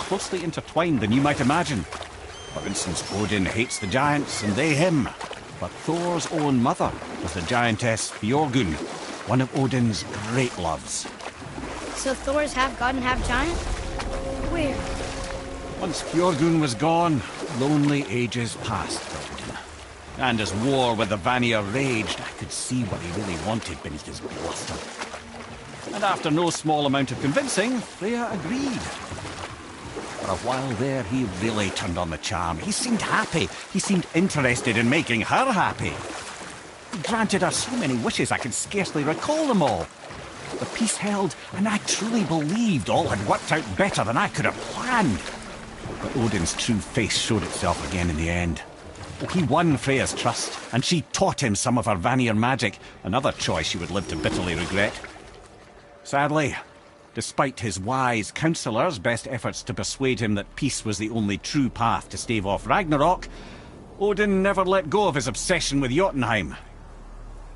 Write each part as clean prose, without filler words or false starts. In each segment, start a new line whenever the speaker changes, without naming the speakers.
closely intertwined than you might imagine. For instance, Odin hates the giants and they him. But Thor's own mother was the giantess Björgun, one of Odin's great loves.
So Thor's half god and half giant? Weird.
Once Björgun was gone, lonely ages passed for Odin. And as war with the Vanir raged, I could see what he really wanted beneath his bluster. And after no small amount of convincing, Freya agreed. For a while there, he really turned on the charm. He seemed happy. He seemed interested in making her happy. He granted her so many wishes I could scarcely recall them all. The peace held, and I truly believed all had worked out better than I could have planned. But Odin's true face showed itself again in the end. He won Freya's trust, and she taught him some of her Vanir magic, another choice he would live to bitterly regret. Sadly, despite his wise counsellors' best efforts to persuade him that peace was the only true path to stave off Ragnarok, Odin never let go of his obsession with Jotunheim.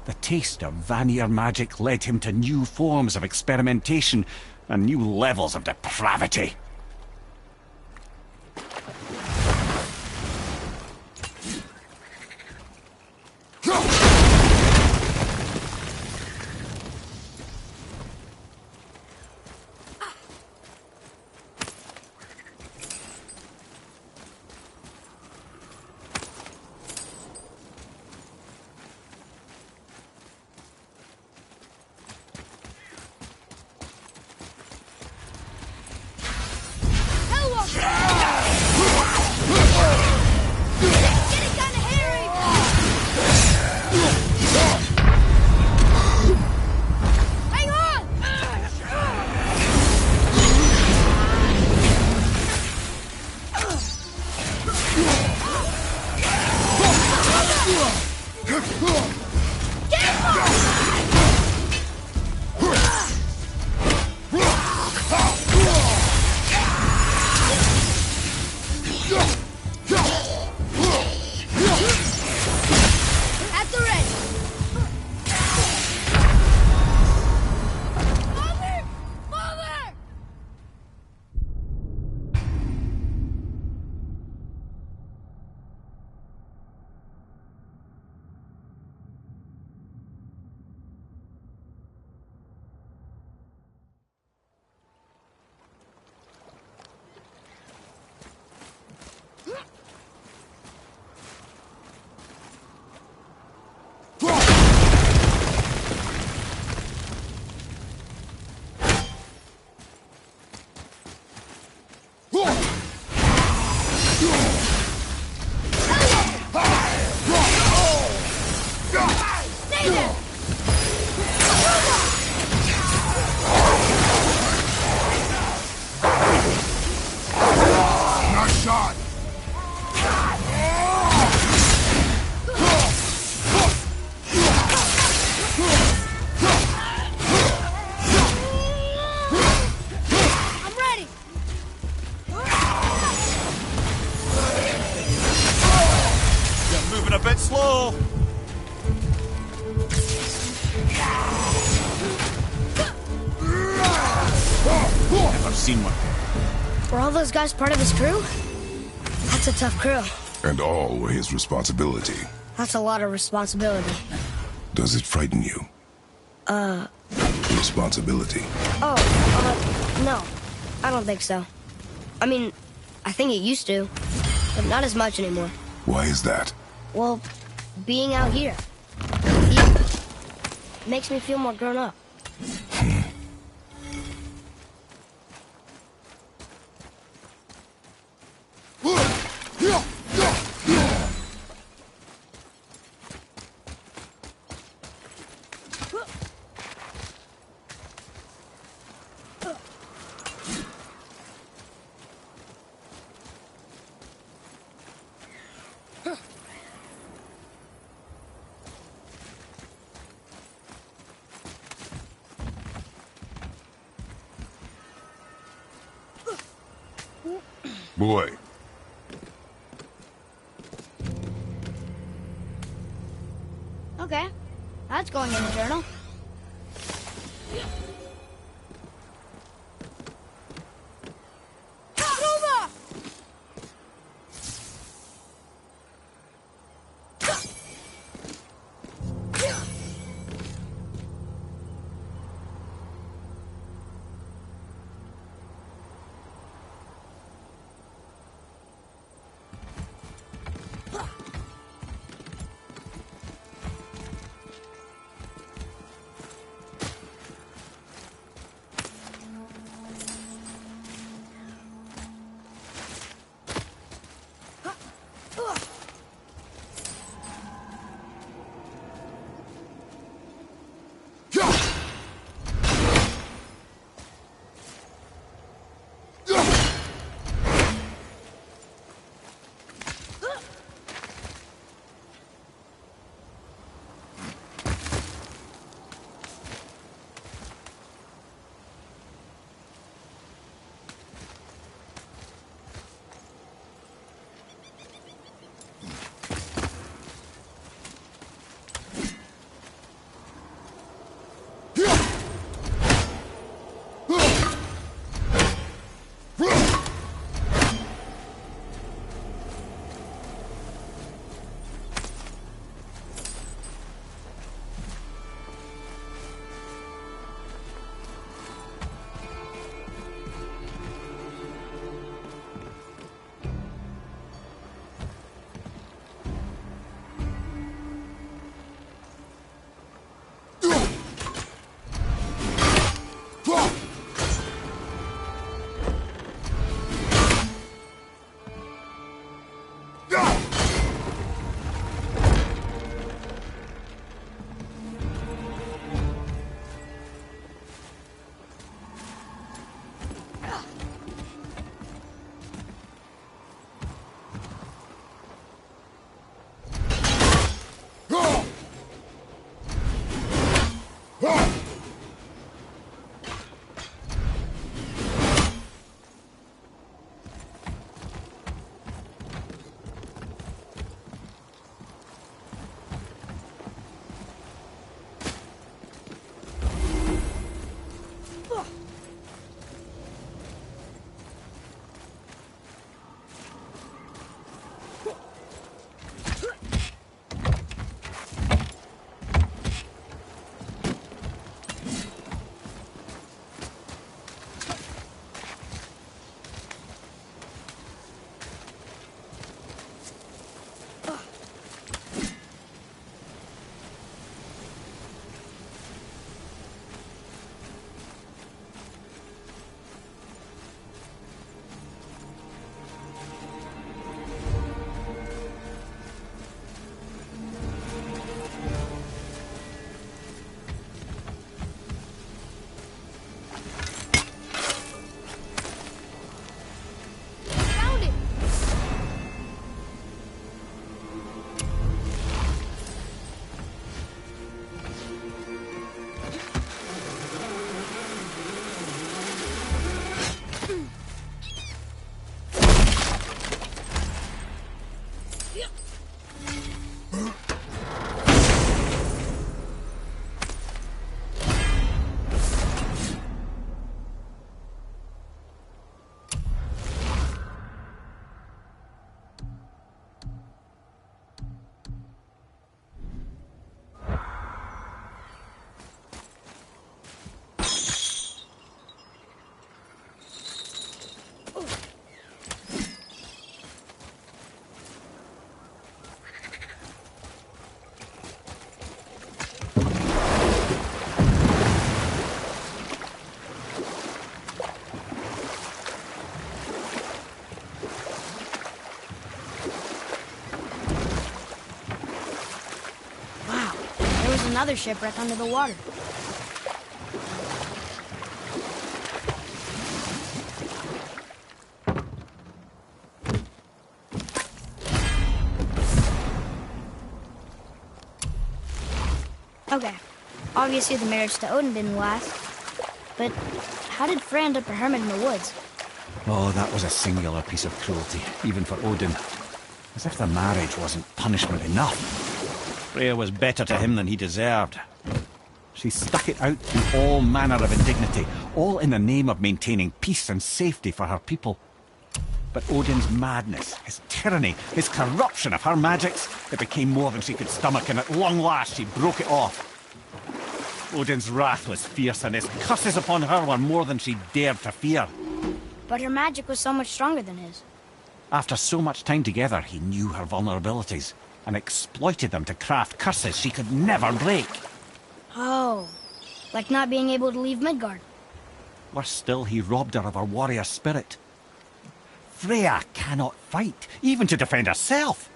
The taste of Vanir magic led him to new forms of experimentation and new levels of depravity.
Those guys part of his crew? That's a tough crew.
And all were his responsibility.
That's a lot of responsibility.
Does it frighten you? Responsibility.
No. I don't think so. I mean, I think it used to, but not as much anymore.
Why is that?
Well, being out here, it makes me feel more grown up.
Boy.
Okay. That's going in the journal. Move
another shipwreck under the water. Okay, obviously the marriage to Odin didn't last. But how did Frey end up a hermit in the woods?
Oh, that was a singular piece of cruelty, even for Odin. As if the marriage wasn't punishment enough. Freya was better to him than he deserved. She stuck it out through all manner of indignity, all in the name of maintaining peace and safety for her people. But Odin's madness, his tyranny, his corruption of her magics, it became more than she could stomach, and at long last she broke it off. Odin's wrath was fierce, and his curses upon her were more than she dared to fear.
But her magic was so much stronger than his.
After so much time together, he knew her vulnerabilities, and exploited them to craft curses she could never break.
Oh, like not being able to leave Midgard.
Worse still, he robbed her of her warrior spirit. Freya cannot fight, even to defend herself.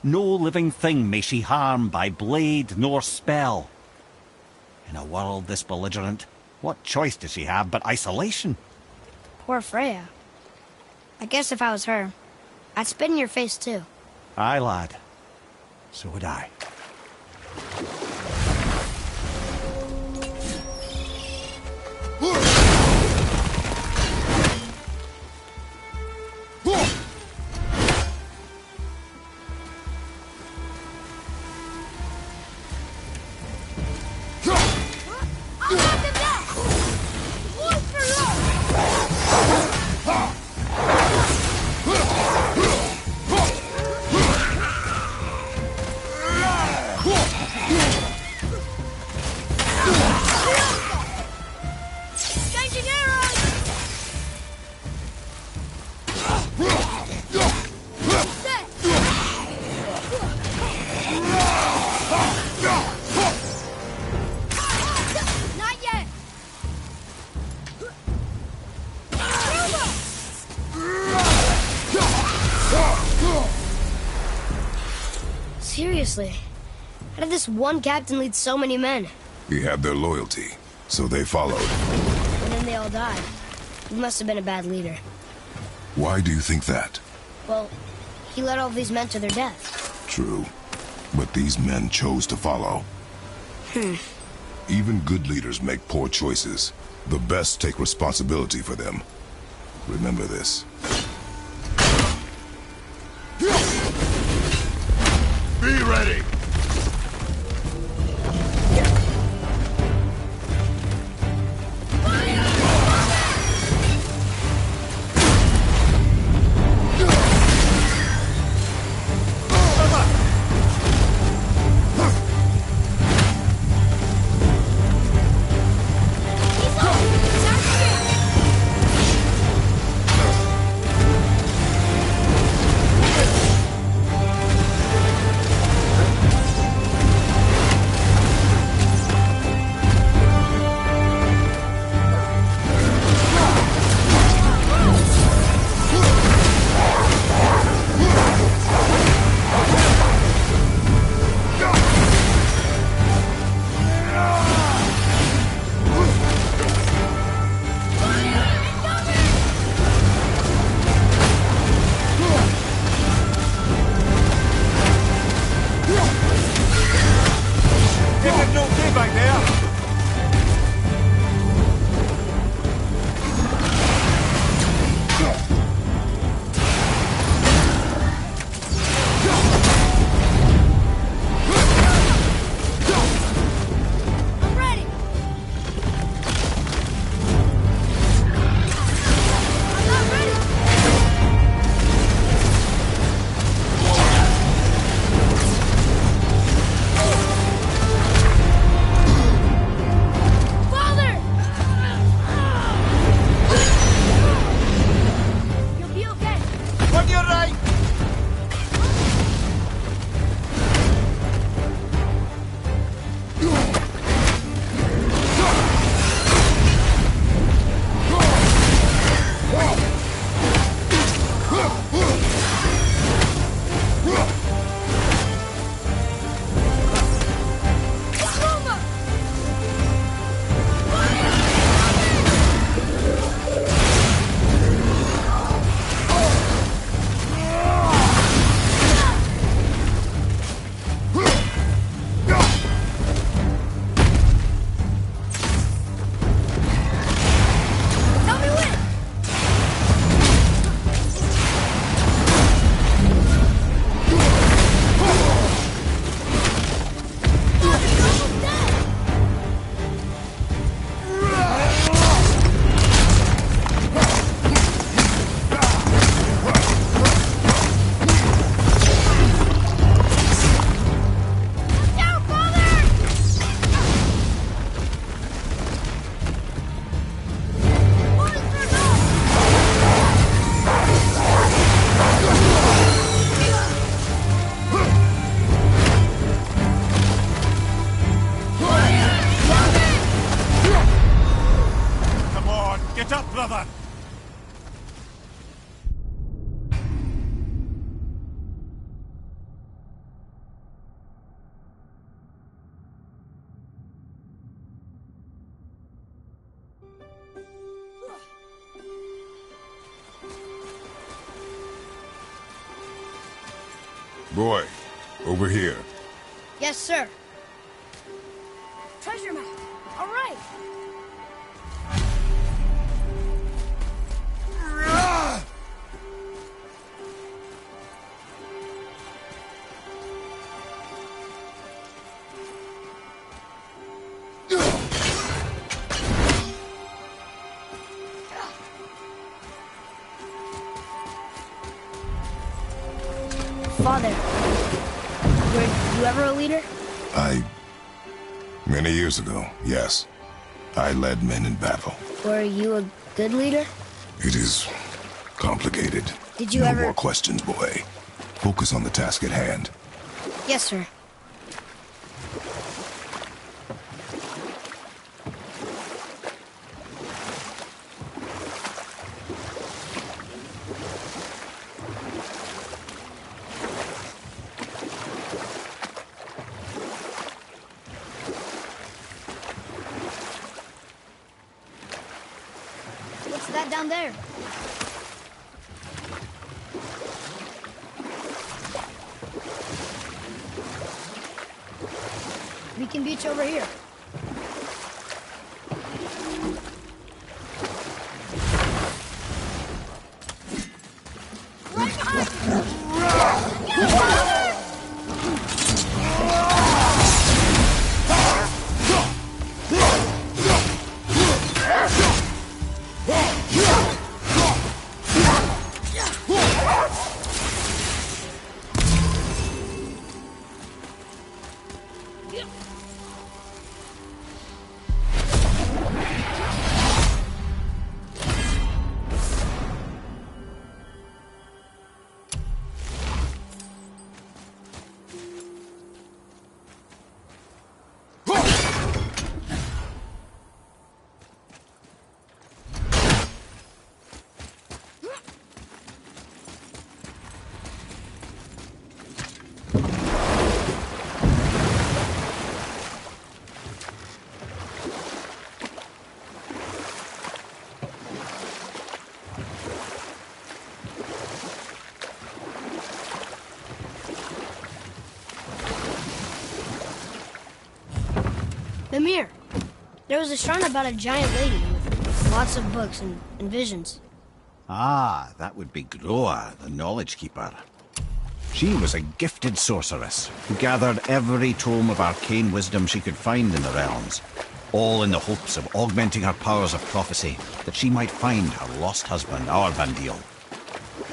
No living thing may she harm by blade nor spell. In a world this belligerent, what choice does she have but isolation?
Poor Freya. I guess if I was her, I'd spit in your face too.
Aye, lad. So would I.
Seriously, how did this one captain lead so many men?
He had their loyalty, so they followed.
And then they all died. He must have been a bad leader.
Why do you think that?
Well, he led all these men to their death.
True. But these men chose to follow. Even good leaders make poor choices. The best take responsibility for them. Remember this. Be ready! Boy, over here.
Yes, sir.
Treasure map. All right.
Father, were you ever a leader?
Many years ago, yes. I led men in battle.
Were you a good leader?
It is complicated.
Did you
no
ever...
more questions, boy. Focus on the task at hand.
Yes, sir.
What's that down there? Beacon Beach over here. Right behind you! Mimir, there was a shrine about a giant lady with lots of books and visions.
Ah, that would be Groa, the Knowledge Keeper. She was a gifted sorceress who gathered every tome of arcane wisdom she could find in the realms, all in the hopes of augmenting her powers of prophecy, that she might find her lost husband, Aurbandil.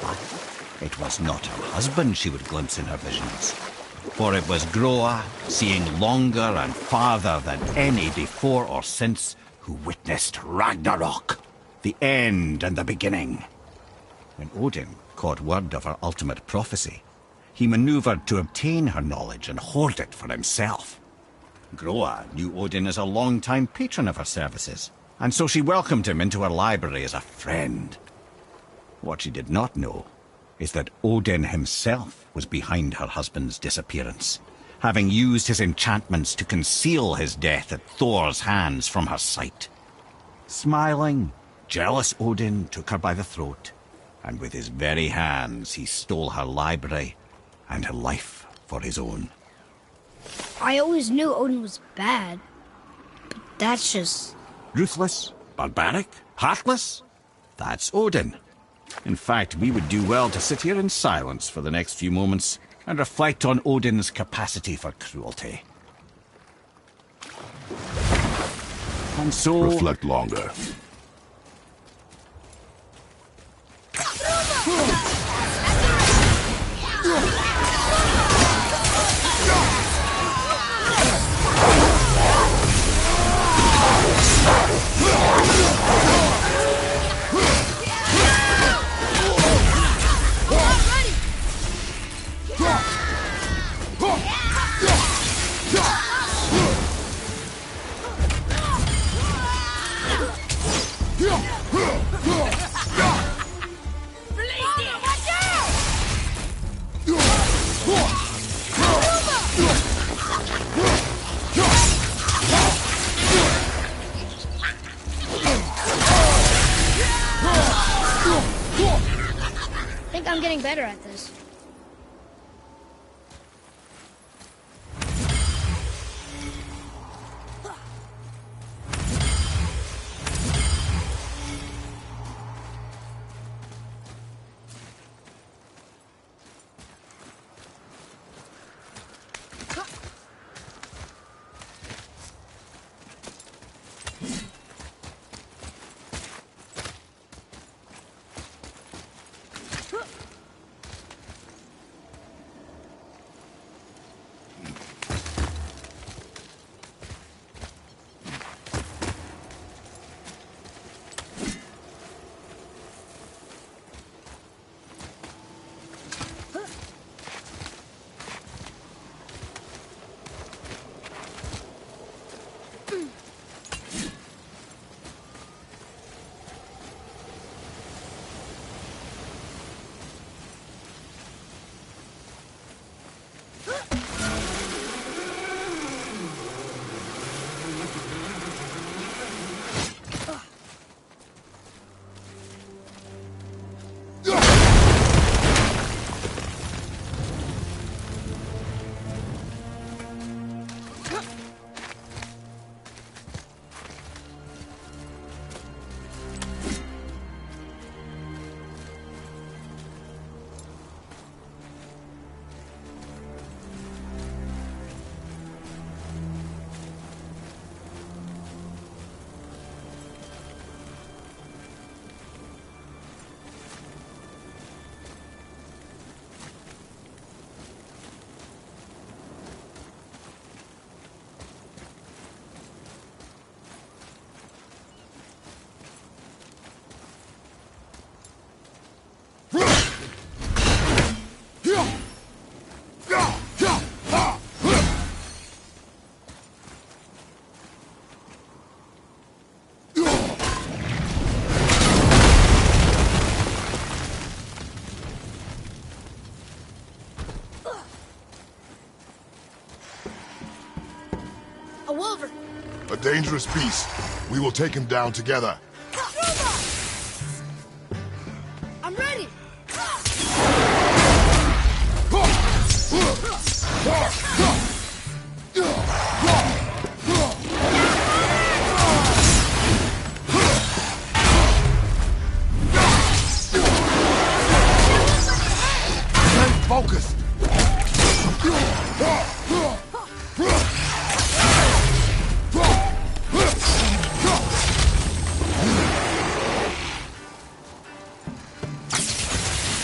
But it was not her husband she would glimpse in her visions, for it was Groa, seeing longer and farther than any before or since, who witnessed Ragnarok, the end and the beginning. When Odin caught word of her ultimate prophecy, he maneuvered to obtain her knowledge and hoard it for himself. Groa knew Odin as a long-time patron of her services, and so she welcomed him into her library as a friend. What she did not know is that Odin himself was behind her husband's disappearance, having used his enchantments to conceal his death at Thor's hands from her sight. Smiling, jealous Odin took her by the throat, and with his very hands he stole her library and her life for his own.
I always knew Odin was bad, but that's just...
Ruthless, barbaric, heartless? That's Odin. In fact, we would do well to sit here in silence for the next few moments and reflect on Odin's capacity for cruelty. And so...
Reflect longer.
I think I'm getting better at this.
A dangerous beast. We will take him down together.
I'm ready.
Stay focused.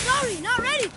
Sorry, not ready.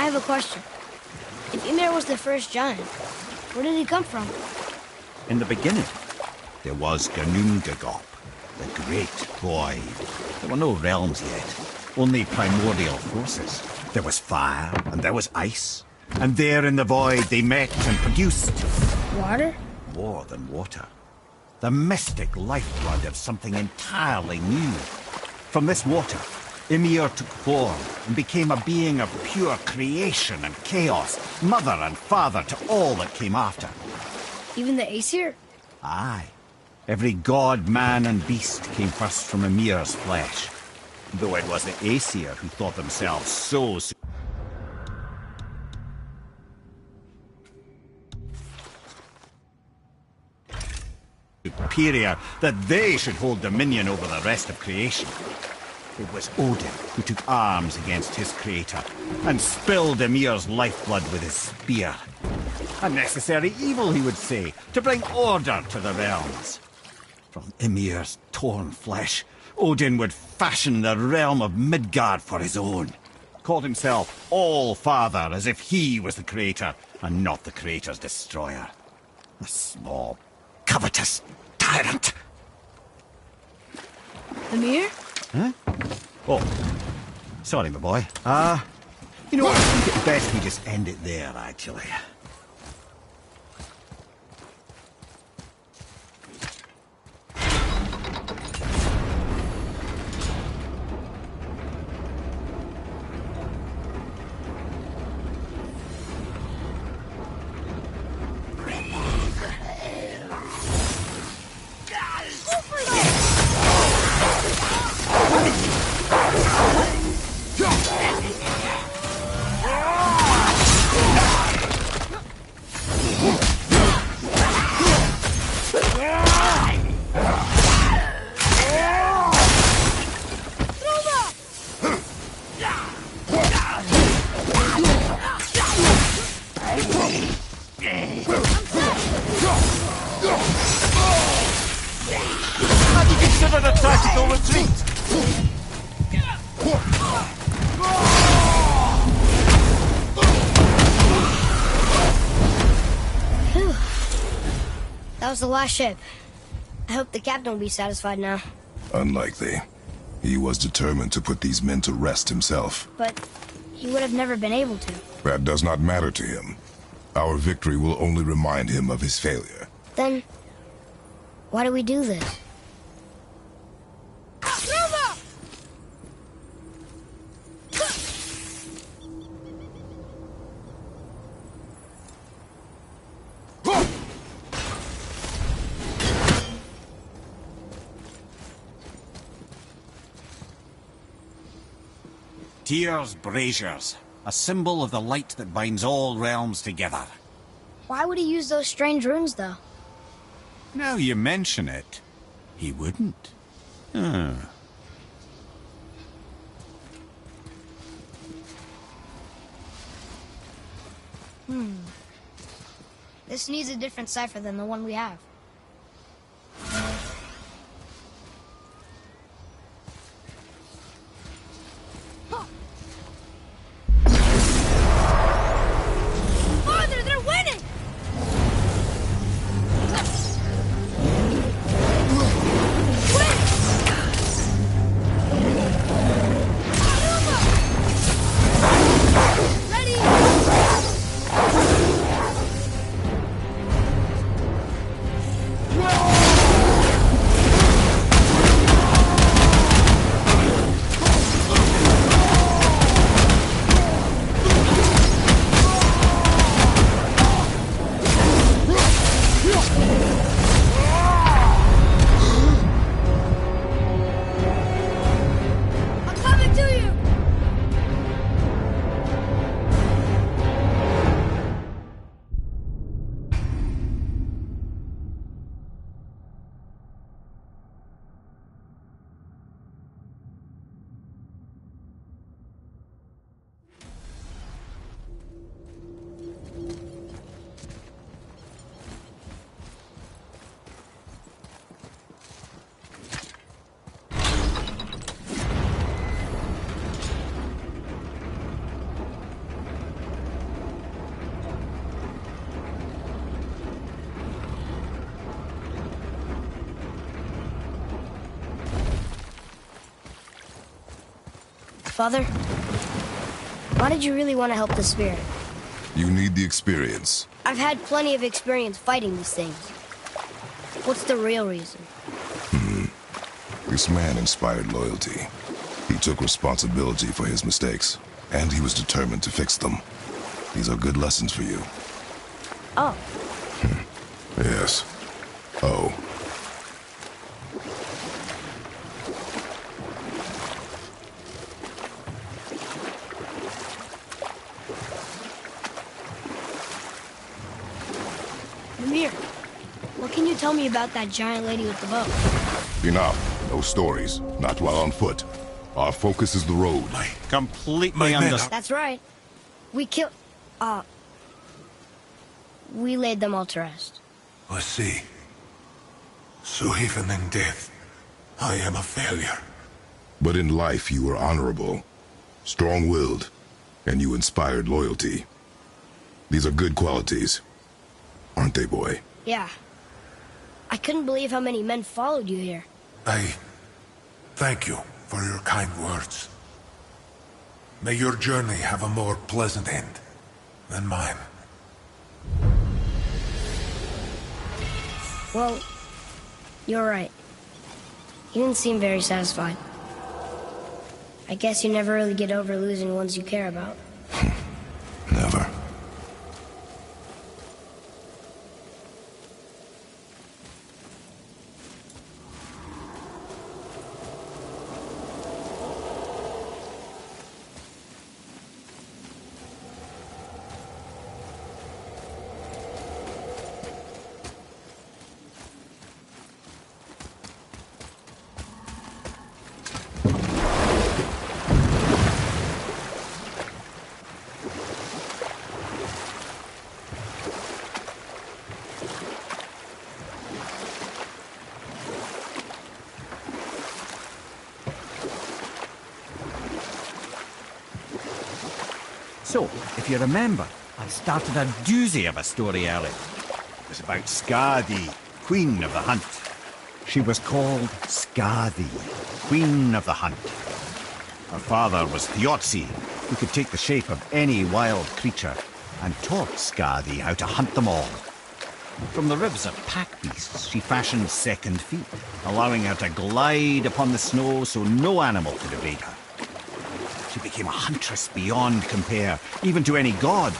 I have a question. If Ymir was the first giant, where did he come from?
In the beginning, there was Ginnungagap, the great void. There were no realms yet, only primordial forces. There was fire, and there was ice. And there in the void they met and produced...
Water?
more than water. The mystic lifeblood of something entirely new. From this water, Ymir took form and became a being of pure creation and chaos, mother and father to all that came after.
Even the Aesir?
Aye. Every god, man, and beast came first from Ymir's flesh. Though it was the Aesir who thought themselves so superior that they should hold dominion over the rest of creation. It was Odin who took arms against his creator and spilled Ymir's lifeblood with his spear. A necessary evil, he would say, to bring order to the realms. From Ymir's torn flesh, Odin would fashion the realm of Midgard for his own. Called himself All-Father, as if he was the creator and not the creator's destroyer. A small, covetous tyrant.
Ymir?
Huh? Oh, sorry, my boy. You know what? I think it's best we just end it there, actually. Have you considered a tactical retreat?
Phew. That was the last ship. I hope the captain will be satisfied now.
Unlikely. He was determined to put these men to rest himself.
But he would have never been able to.
That does not matter to him. Our victory will only remind him of his failure.
Then, why do we do this?
Tyr's braziers, a symbol of the light that binds all realms together.
Why would he use those strange runes, though?
Now you mention it, he wouldn't. Huh.
This needs a different cipher than the one we have.
Father, they're winning! Father, why did you really want to help the spirit?
You need the experience.
I've had plenty of experience fighting these things. What's the real reason?
This man inspired loyalty. He took responsibility for his mistakes, and he was determined to fix them. These are good lessons for you.
Oh,
Yes. Oh.
Mimir, what can you tell me about that giant lady with the bow?
Enough. No stories. Not while on foot. Our focus is the road.
Completely understand.
that's right. We killed... we laid them all to rest.
I see. So even in death, I am a failure.
But in life you were honorable, strong-willed, and you inspired loyalty. These are good qualities, aren't they, boy?
Yeah. I couldn't believe how many men followed you here.
I thank you for your kind words. May your journey have a more pleasant end than mine.
Well, you're right. You didn't seem very satisfied. I guess you never really get over losing ones you care about.
Never.
So, if you remember, I started a doozy of a story earlier. It was about Skadi, Queen of the Hunt. She was called Skadi, Queen of the Hunt. Her father was Thiotzi, who could take the shape of any wild creature, and taught Skadi how to hunt them all. From the ribs of pack beasts, she fashioned second feet, allowing her to glide upon the snow so no animal could evade her. She became a huntress beyond compare, even to any god.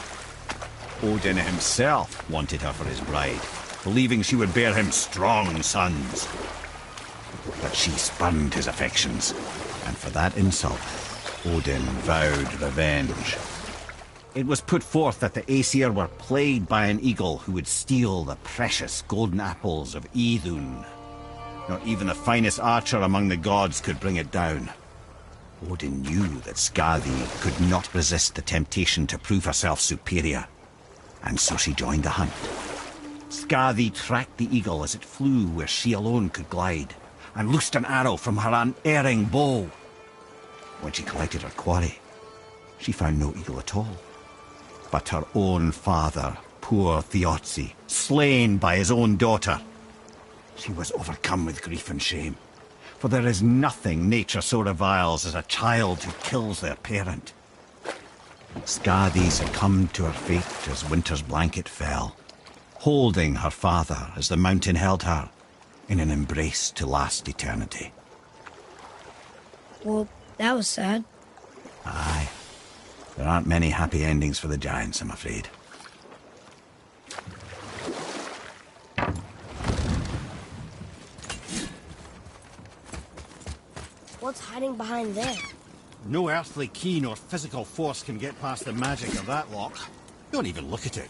Odin himself wanted her for his bride, believing she would bear him strong sons. But she spurned his affections, and for that insult, Odin vowed revenge. It was put forth that the Aesir were plagued by an eagle who would steal the precious golden apples of Idun. Not even the finest archer among the gods could bring it down. Odin knew that Skadi could not resist the temptation to prove herself superior, and so she joined the hunt. Skadi tracked the eagle as it flew where she alone could glide, and loosed an arrow from her unerring bow. When she collected her quarry, she found no eagle at all, but her own father, poor Thiotzi, slain by his own daughter. She was overcome with grief and shame, for there is nothing nature so reviles as a child who kills their parent. Skadi succumbed to her fate as winter's blanket fell, holding her father as the mountain held her in an embrace to last eternity.
Well, that was sad.
Aye. There aren't many happy endings for the giants, I'm afraid.
What's hiding behind there?
No earthly key nor physical force can get past the magic of that lock. Don't even look at it.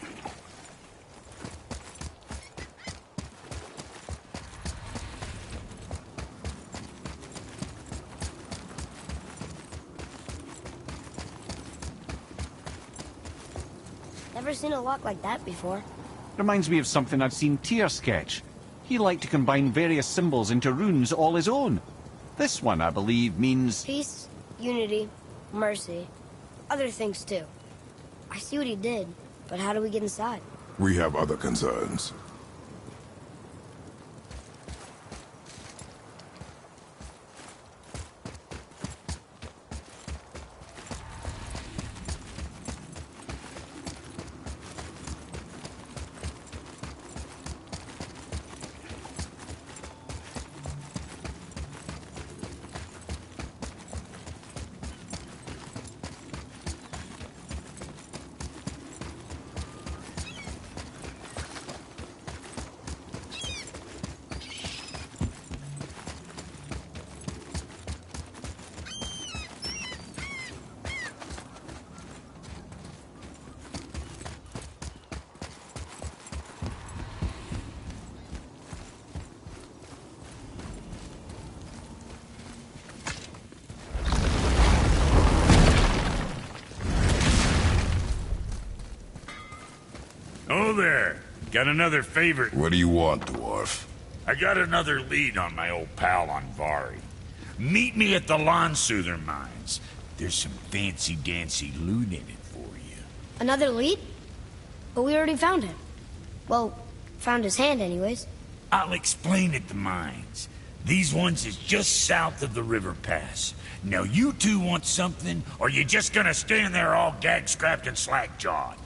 Never seen a lock like that before.
Reminds me of something I've seen Tyr sketch. He liked to combine various symbols into runes all his own. This one, I believe, means...
Peace, unity, mercy. Other things too. I see what he did, but how do we get inside?
We have other concerns.
Oh there. Got another favorite.
What do you want, dwarf?
I got another lead on my old pal Andvari. Meet me at the Lawn-Soother Mines. There's some fancy-dancy loot in it for you.
Another lead? But we already found him. Well, found his hand anyways.
I'll explain at the mines. These ones is just south of the river pass. Now you two want something, or you just gonna stand there all gag-scrapped and slack-jawed?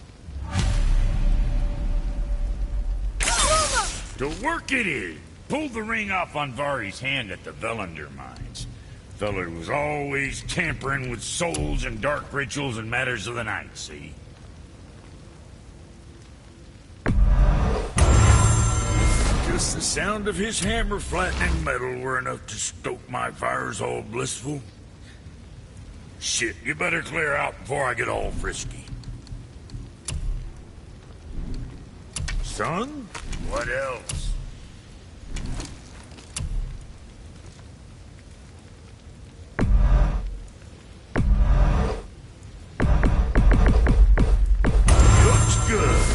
To work it is. Pulled the ring off Andvari's hand at the Velander mines. Feller was always tampering with souls and dark rituals and matters of the night, see? Just the sound of his hammer flattening metal were enough to stoke my fires all blissful. Shit, you better clear out before I get all frisky. Son? What else? Looks good.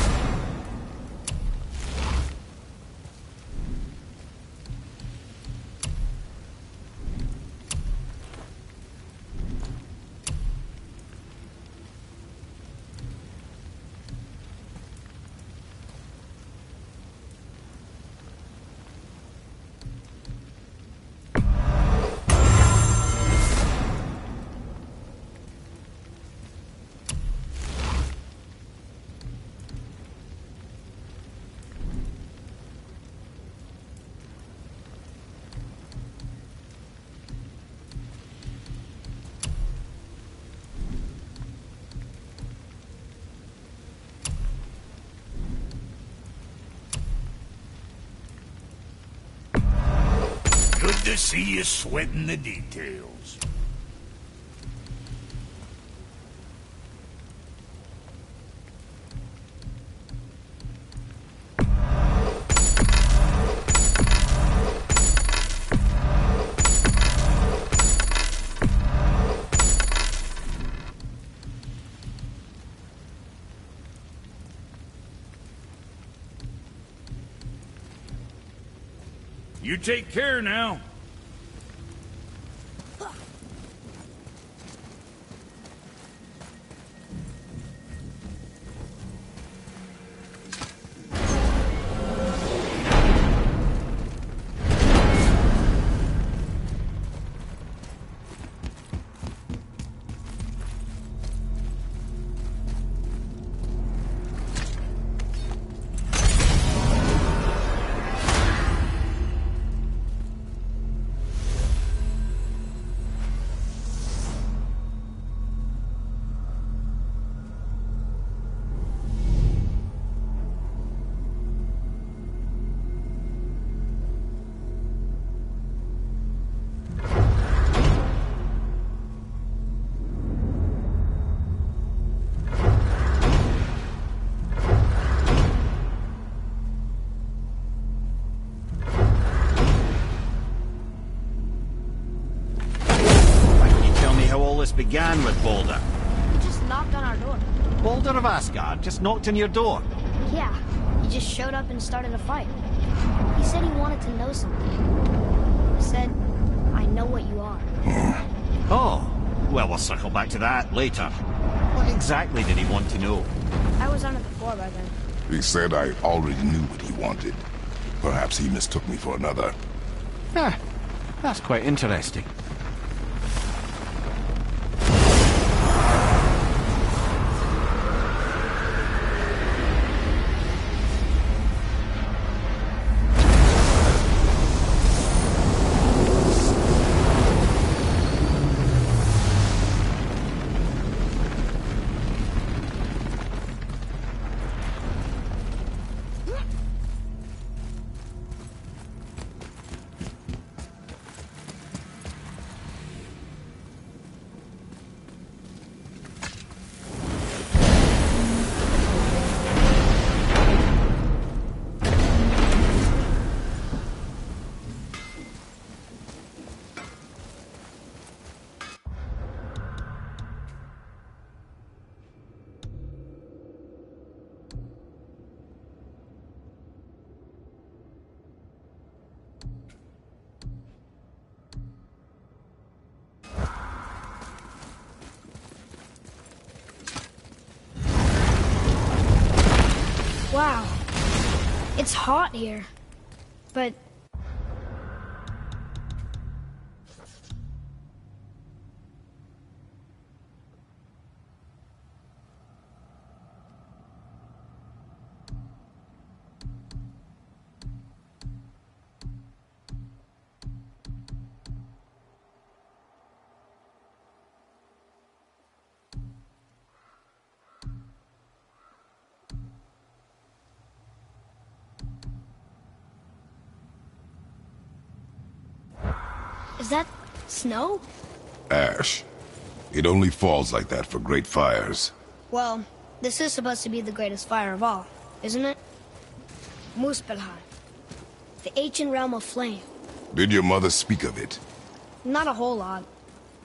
Good to see you sweating the details. You take care now.
Began with Baldur.
He just knocked on our door.
Baldur of Asgard just knocked on your door.
Yeah, he just showed up and started a fight. He said he wanted to know something. He said, I know what you are.
Oh, well, we'll circle back to that later. What exactly did he want to know?
I was on it before by then.
He said I already knew what he wanted. Perhaps he mistook me for another.
Ah, that's quite interesting.
Wow. It's hot here. But... Is that snow?
Ash. It only falls like that for great fires.
Well, this is supposed to be the greatest fire of all, isn't it? Muspelheim. The ancient realm of flame.
Did your mother speak of it?
Not a whole lot.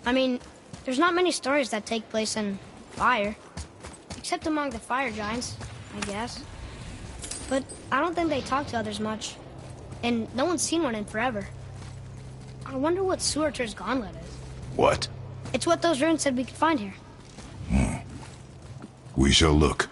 I mean, there's not many stories that take place in fire. Except among the fire giants, I guess. But I don't think they talk to others much. And no one's seen one in forever. I wonder what Surtur's gauntlet is.
What?
It's what those runes said we could find here.
We shall look.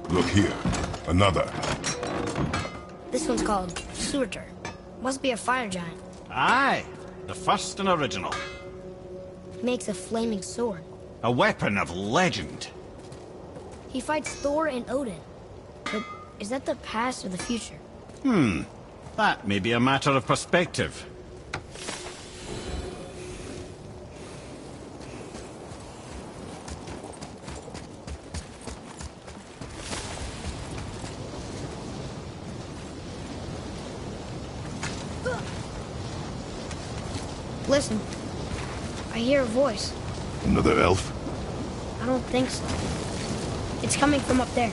Look here. Another.
This one's called Surtur. Must be a fire giant.
Aye, the first and original.
He makes a flaming sword.
A weapon of legend.
He fights Thor and Odin. But is that the past or the future?
That may be a matter of perspective.
Listen. I hear a voice.
Another elf?
I don't think so. It's coming from up there.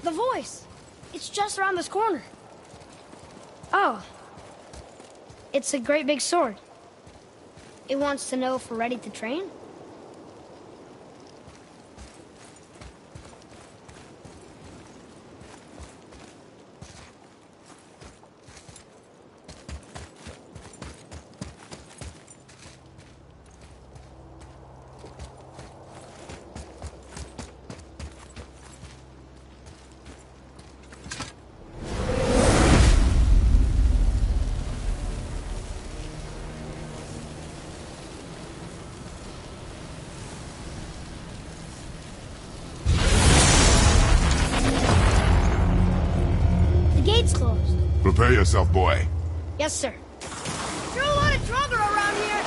The voice! It's just around this corner. Oh. It's a great big sword. It wants to know if we're ready to train? Gate's closed.
Prepare yourself, boy.
Yes, sir. There's a lot of Draugr around here.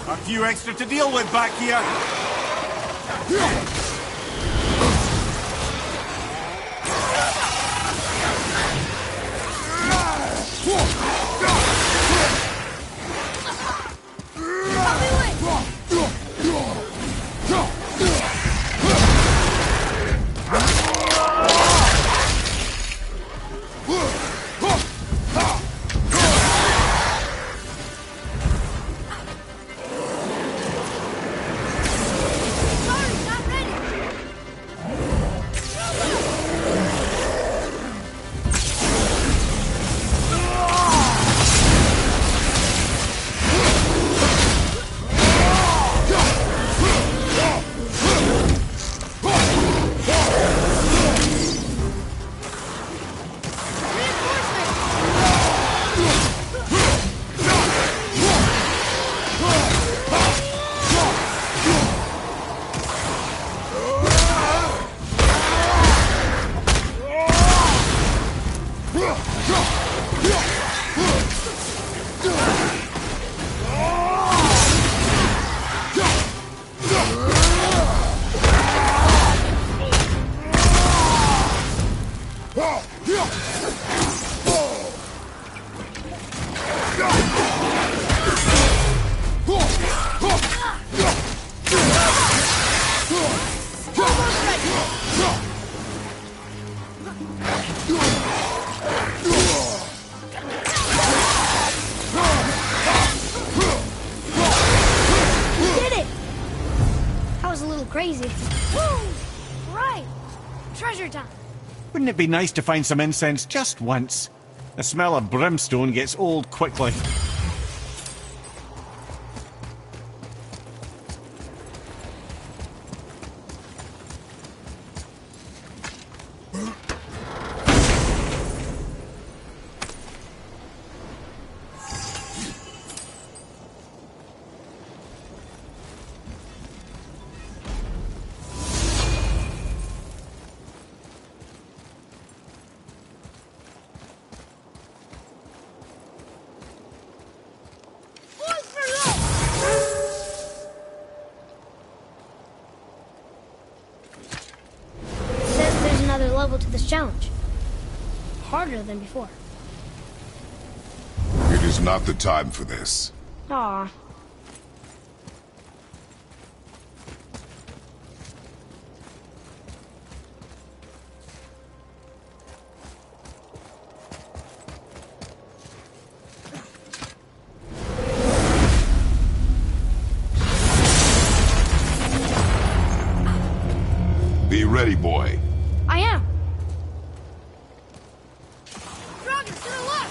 A few extra to deal with back here.
Sorry, not ready. crazy. Woo! Right! Treasure time!
Wouldn't it be nice to find some incense just once? The smell of brimstone gets old quickly.
Says there's another level to this challenge. Harder than before.
It is not the time for this.
Aw.
Be ready, boy.
I am. Dragon, to the left!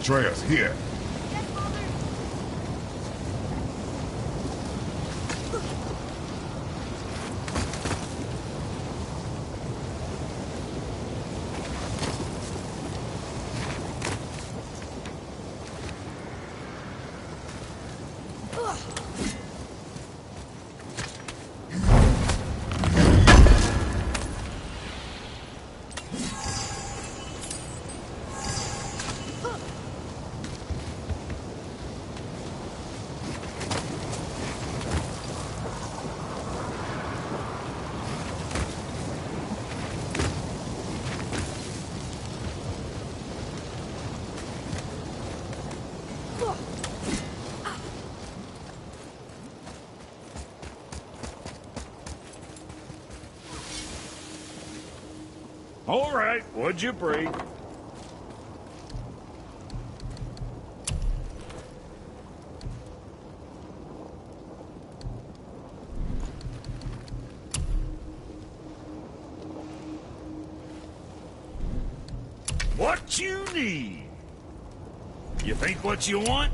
Atreus, here.
All right, what'd you bring? What you need? You think what you want?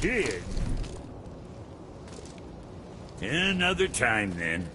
Kid? Another time, then.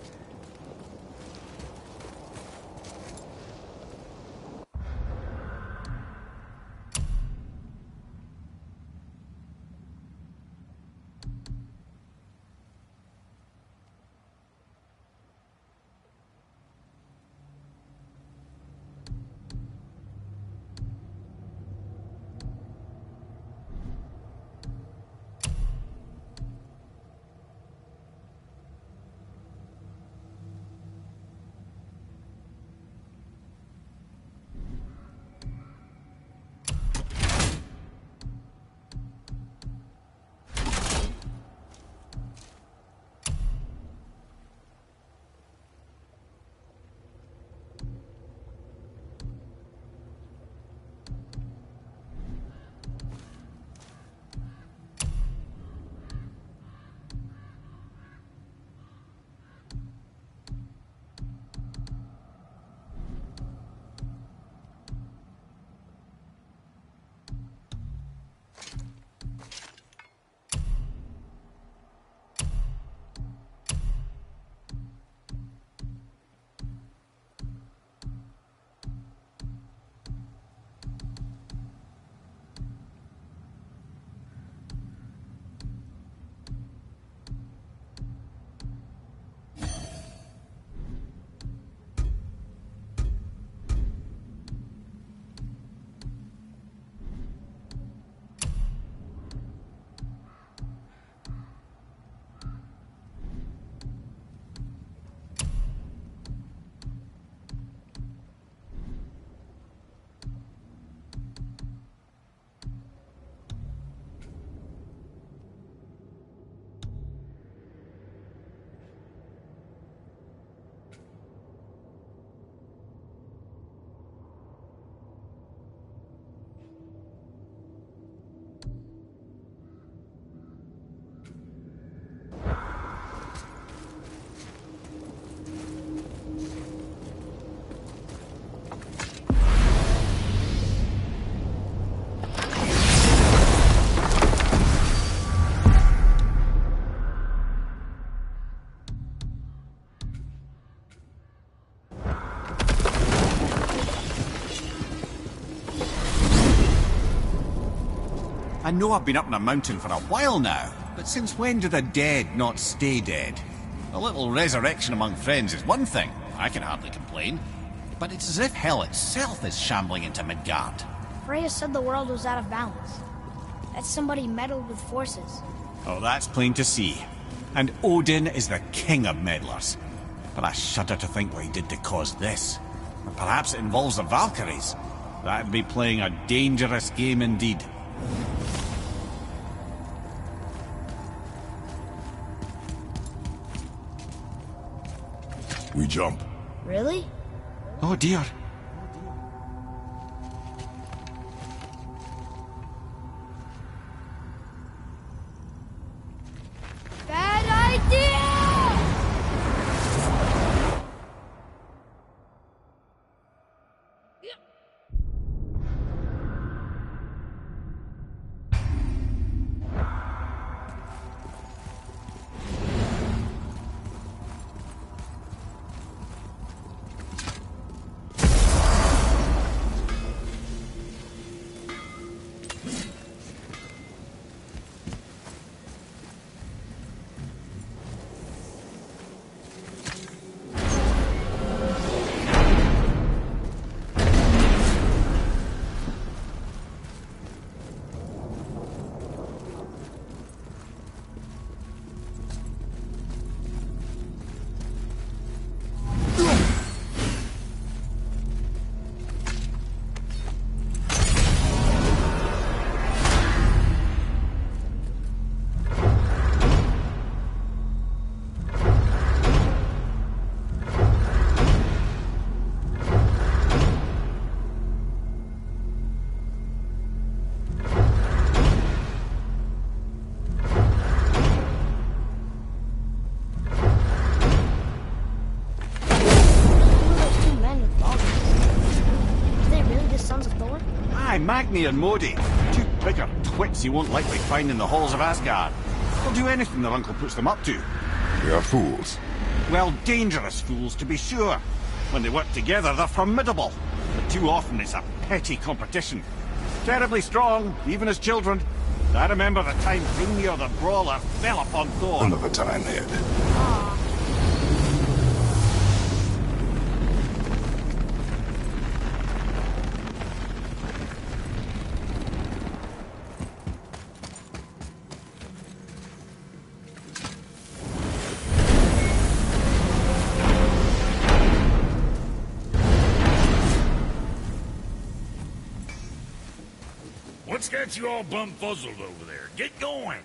I know I've been up in a mountain for a while now, but since when do the dead not stay dead? A little resurrection among friends is one thing, I can hardly complain. But it's as if hell itself is shambling into Midgard.
Freya said the world was out of balance. That somebody meddled with forces.
Oh, that's plain to see. And Odin is the king of meddlers. But I shudder to think what he did to cause this. Or perhaps it involves the Valkyries. That'd be playing a dangerous game indeed.
We jump.
Really?
Oh dear.
Bad idea!
Aye, Magni and Modi. Two bigger twits you won't likely find in the halls of Asgard. They'll do anything their uncle puts them up to.
They are fools.
Well, dangerous fools, to be sure. When they work together, they're formidable. But too often it's a petty competition. Terribly strong, even as children. I remember the time Hrungnir the Brawler fell upon Thor.
Another time, Ned.
What's got you all bum-fuzzled over there? Get going!